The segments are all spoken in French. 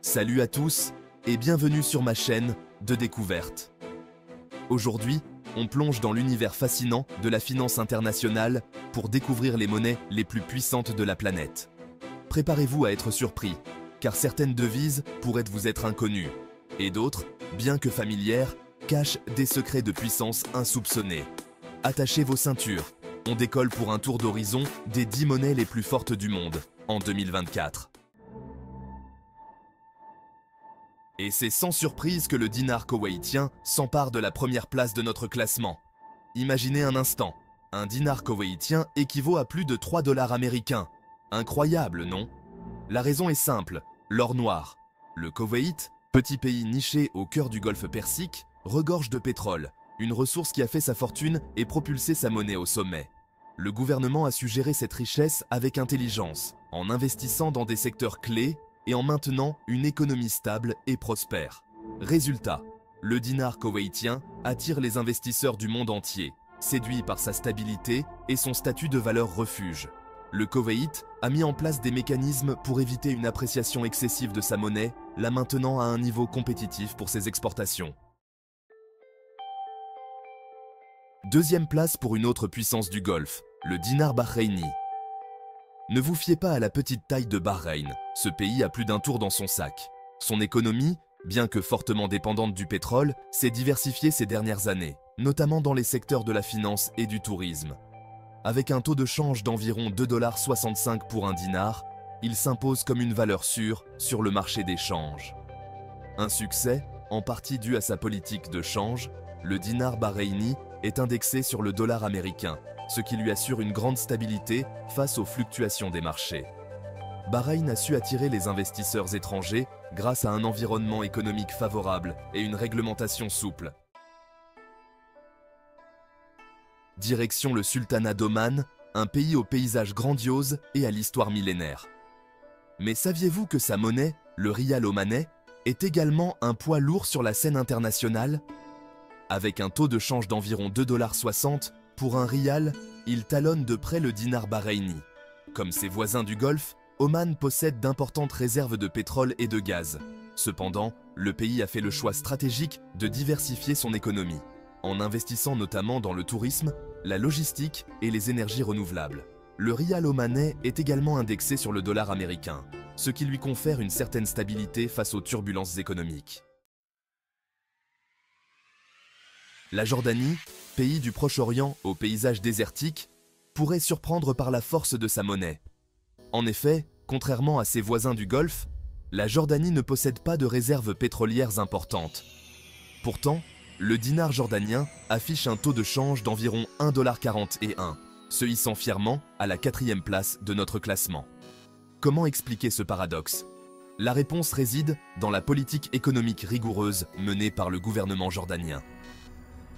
Salut à tous et bienvenue sur ma chaîne de découverte. Aujourd'hui, on plonge dans l'univers fascinant de la finance internationale pour découvrir les monnaies les plus puissantes de la planète. Préparez-vous à être surpris, car certaines devises pourraient vous être inconnues, et d'autres, bien que familières, cachent des secrets de puissance insoupçonnés. Attachez vos ceintures, on décolle pour un tour d'horizon des 10 monnaies les plus fortes du monde en 2024. Et c'est sans surprise que le dinar koweïtien s'empare de la première place de notre classement. Imaginez un instant, un dinar koweïtien équivaut à plus de 3 dollars américains. Incroyable, non? La raison est simple, l'or noir. Le Koweït, petit pays niché au cœur du golfe Persique, regorge de pétrole, une ressource qui a fait sa fortune et propulsé sa monnaie au sommet. Le gouvernement a su gérer cette richesse avec intelligence, en investissant dans des secteurs clés et en maintenant une économie stable et prospère. Résultat, le dinar koweïtien attire les investisseurs du monde entier, séduits par sa stabilité et son statut de valeur refuge. Le Koweït a mis en place des mécanismes pour éviter une appréciation excessive de sa monnaie, la maintenant à un niveau compétitif pour ses exportations. Deuxième place pour une autre puissance du Golfe, le dinar bahreïni. Ne vous fiez pas à la petite taille de Bahreïn, ce pays a plus d'un tour dans son sac. Son économie, bien que fortement dépendante du pétrole, s'est diversifiée ces dernières années, notamment dans les secteurs de la finance et du tourisme. Avec un taux de change d'environ 2,65 $ pour un dinar, il s'impose comme une valeur sûre sur le marché des changes. Un succès, en partie dû à sa politique de change, le dinar bahreïni est indexé sur le dollar américain, ce qui lui assure une grande stabilité face aux fluctuations des marchés. Bahreïn a su attirer les investisseurs étrangers grâce à un environnement économique favorable et une réglementation souple. Direction le sultanat d'Oman, un pays au paysage grandiose et à l'histoire millénaire. Mais saviez-vous que sa monnaie, le rial omanais, est également un poids lourd sur la scène internationale? Avec un taux de change d'environ 2,60 $, pour un rial, il talonne de près le dinar bahreïni. Comme ses voisins du Golfe, Oman possède d'importantes réserves de pétrole et de gaz. Cependant, le pays a fait le choix stratégique de diversifier son économie, en investissant notamment dans le tourisme, la logistique et les énergies renouvelables. Le rial omanais est également indexé sur le dollar américain, ce qui lui confère une certaine stabilité face aux turbulences économiques. La Jordanie, pays du Proche-Orient au paysage désertique, pourrait surprendre par la force de sa monnaie. En effet, contrairement à ses voisins du Golfe, la Jordanie ne possède pas de réserves pétrolières importantes. Pourtant, le dinar jordanien affiche un taux de change d'environ 1,41 $, se hissant fièrement à la 4e place de notre classement. Comment expliquer ce paradoxe? La réponse réside dans la politique économique rigoureuse menée par le gouvernement jordanien.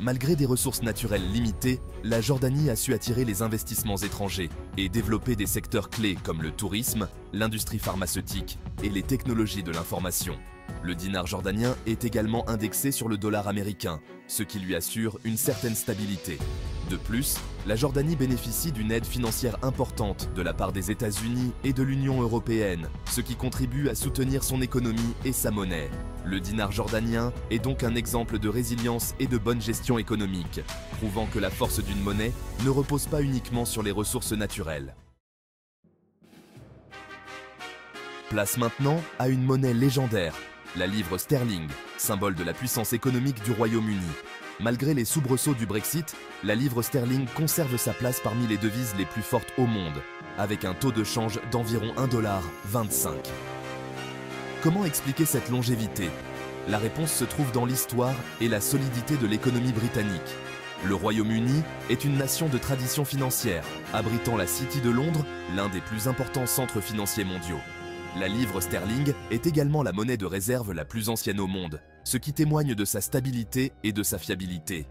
Malgré des ressources naturelles limitées, la Jordanie a su attirer les investissements étrangers et développer des secteurs clés comme le tourisme, l'industrie pharmaceutique et les technologies de l'information. Le dinar jordanien est également indexé sur le dollar américain, ce qui lui assure une certaine stabilité. De plus, la Jordanie bénéficie d'une aide financière importante de la part des États-Unis et de l'Union européenne, ce qui contribue à soutenir son économie et sa monnaie. Le dinar jordanien est donc un exemple de résilience et de bonne gestion économique, prouvant que la force d'une monnaie ne repose pas uniquement sur les ressources naturelles. Place maintenant à une monnaie légendaire, la livre sterling, symbole de la puissance économique du Royaume-Uni. Malgré les soubresauts du Brexit, la livre sterling conserve sa place parmi les devises les plus fortes au monde, avec un taux de change d'environ 1,25 $. Comment expliquer cette longévité? La réponse se trouve dans l'histoire et la solidité de l'économie britannique. Le Royaume-Uni est une nation de tradition financière, abritant la City de Londres, l'un des plus importants centres financiers mondiaux. La livre sterling est également la monnaie de réserve la plus ancienne au monde, ce qui témoigne de sa stabilité et de sa fiabilité.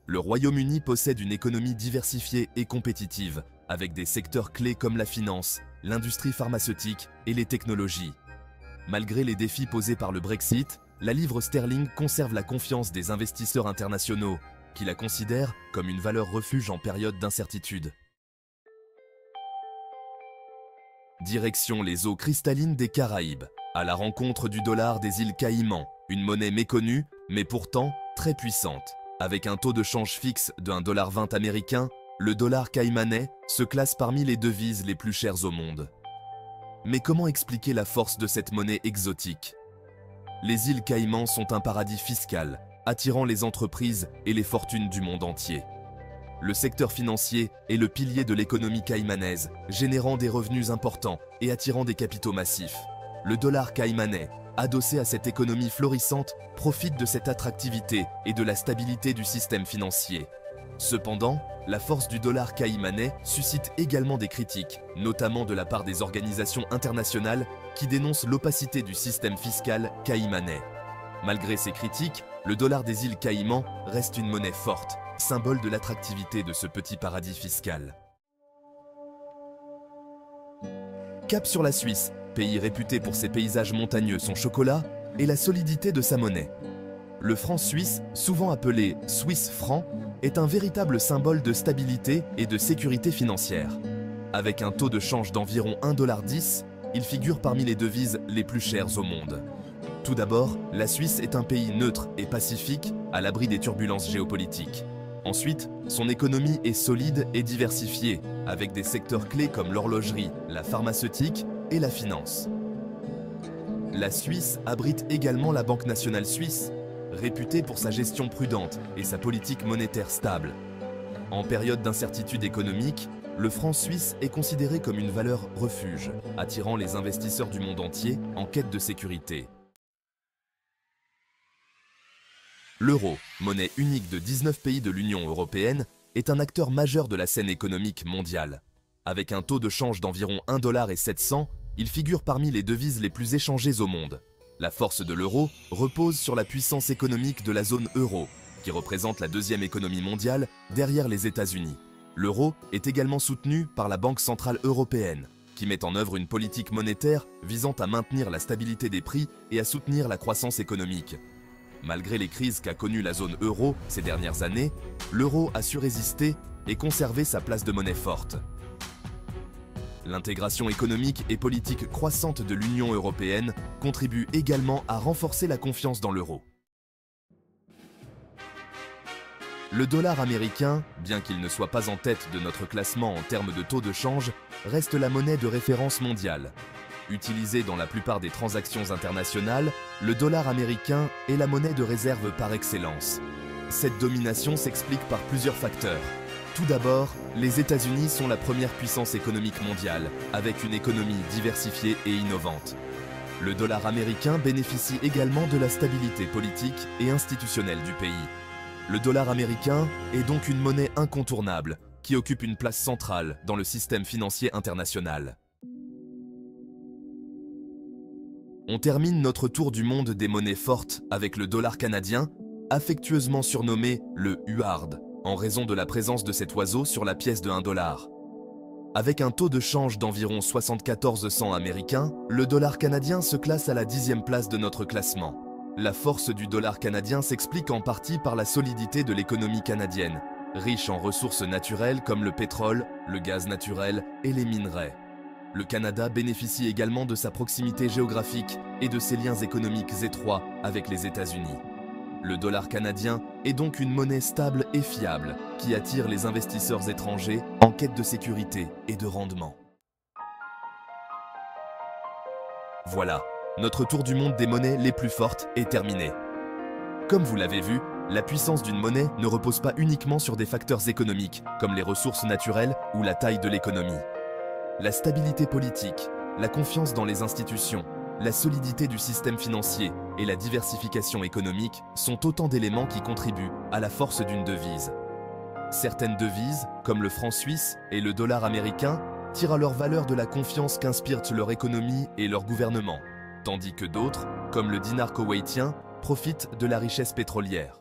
Le Royaume-Uni possède une économie diversifiée et compétitive, avec des secteurs clés comme la finance, l'industrie pharmaceutique et les technologies. Malgré les défis posés par le Brexit, la livre sterling conserve la confiance des investisseurs internationaux, qui la considèrent comme une valeur refuge en période d'incertitude. Direction les eaux cristallines des Caraïbes. à la rencontre du dollar des îles Caïmans, une monnaie méconnue, mais pourtant très puissante. Avec un taux de change fixe de 1,20 $ américain, le dollar caïmanais se classe parmi les devises les plus chères au monde. Mais comment expliquer la force de cette monnaie exotique? Les îles Caïmans sont un paradis fiscal, attirant les entreprises et les fortunes du monde entier. Le secteur financier est le pilier de l'économie caïmanaise, générant des revenus importants et attirant des capitaux massifs. Le dollar caïmanais, adossé à cette économie florissante, profite de cette attractivité et de la stabilité du système financier. Cependant, la force du dollar caïmanais suscite également des critiques, notamment de la part des organisations internationales qui dénoncent l'opacité du système fiscal caïmanais. Malgré ces critiques, le dollar des îles Caïmans reste une monnaie forte, symbole de l'attractivité de ce petit paradis fiscal. Cap sur la Suisse, pays réputé pour ses paysages montagneux, son chocolat et la solidité de sa monnaie. Le franc suisse, souvent appelé Swiss franc, est un véritable symbole de stabilité et de sécurité financière. Avec un taux de change d'environ 1,10 $, il figure parmi les devises les plus chères au monde. Tout d'abord, la Suisse est un pays neutre et pacifique, à l'abri des turbulences géopolitiques. Ensuite, son économie est solide et diversifiée, avec des secteurs clés comme l'horlogerie, la pharmaceutique et la finance. La Suisse abrite également la Banque nationale suisse, réputée pour sa gestion prudente et sa politique monétaire stable. En période d'incertitude économique, le franc suisse est considéré comme une valeur refuge, attirant les investisseurs du monde entier en quête de sécurité. L'euro, monnaie unique de 19 pays de l'Union européenne, est un acteur majeur de la scène économique mondiale. Avec un taux de change d'environ 1,7 $, il figure parmi les devises les plus échangées au monde. La force de l'euro repose sur la puissance économique de la zone euro, qui représente la deuxième économie mondiale derrière les États-Unis. L'euro est également soutenu par la Banque centrale européenne, qui met en œuvre une politique monétaire visant à maintenir la stabilité des prix et à soutenir la croissance économique. Malgré les crises qu'a connues la zone euro ces dernières années, l'euro a su résister et conserver sa place de monnaie forte. L'intégration économique et politique croissante de l'Union européenne contribue également à renforcer la confiance dans l'euro. Le dollar américain, bien qu'il ne soit pas en tête de notre classement en termes de taux de change, reste la monnaie de référence mondiale. Utilisé dans la plupart des transactions internationales, le dollar américain est la monnaie de réserve par excellence. Cette domination s'explique par plusieurs facteurs. Tout d'abord, les États-Unis sont la première puissance économique mondiale, avec une économie diversifiée et innovante. Le dollar américain bénéficie également de la stabilité politique et institutionnelle du pays. Le dollar américain est donc une monnaie incontournable, qui occupe une place centrale dans le système financier international. On termine notre tour du monde des monnaies fortes avec le dollar canadien, affectueusement surnommé le huard, en raison de la présence de cet oiseau sur la pièce de 1 $. Avec un taux de change d'environ 74 cents américains, le dollar canadien se classe à la 10e place de notre classement. La force du dollar canadien s'explique en partie par la solidité de l'économie canadienne, riche en ressources naturelles comme le pétrole, le gaz naturel et les minerais. Le Canada bénéficie également de sa proximité géographique et de ses liens économiques étroits avec les États-Unis. Le dollar canadien est donc une monnaie stable et fiable qui attire les investisseurs étrangers en quête de sécurité et de rendement. Voilà, notre tour du monde des monnaies les plus fortes est terminé. Comme vous l'avez vu, la puissance d'une monnaie ne repose pas uniquement sur des facteurs économiques comme les ressources naturelles ou la taille de l'économie. La stabilité politique, la confiance dans les institutions, la solidité du système financier et la diversification économique sont autant d'éléments qui contribuent à la force d'une devise. Certaines devises, comme le franc suisse et le dollar américain, tirent à leur valeur de la confiance qu'inspirent leur économie et leur gouvernement, tandis que d'autres, comme le dinar koweïtien, profitent de la richesse pétrolière.